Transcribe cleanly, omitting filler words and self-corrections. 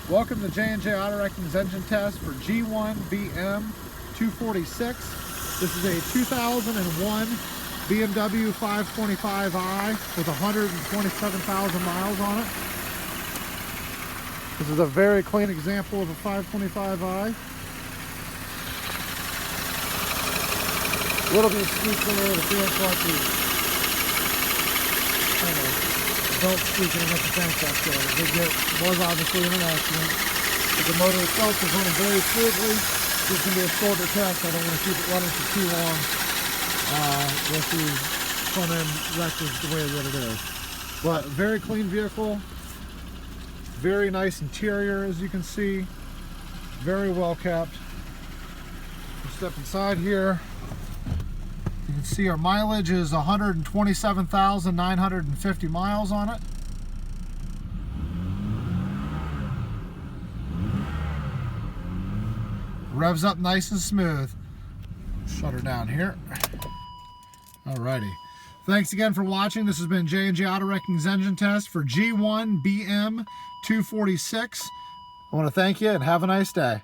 Welcome to J&J Auto Wrecking's engine test for G1BM246. This is a 2001 BMW 525i with 127,000 miles on it. This is a very clean example of a 525i. A little bit of squeaking there, the feels like belt squeaking against the fence up there. Was obviously in an accident, but the motor itself is running very smoothly. This is going to be a shorter test. I don't want to keep it running for too long with the front end wrecked the way that it is. But very clean vehicle, very nice interior as you can see, very well kept. We'll step inside here. You can see our mileage is 127,950 miles on it. Revs up nice and smooth. Shut her down here. Alrighty. Thanks again for watching. This has been J&J Auto Wrecking's engine test for G1BM246. I want to thank you and have a nice day.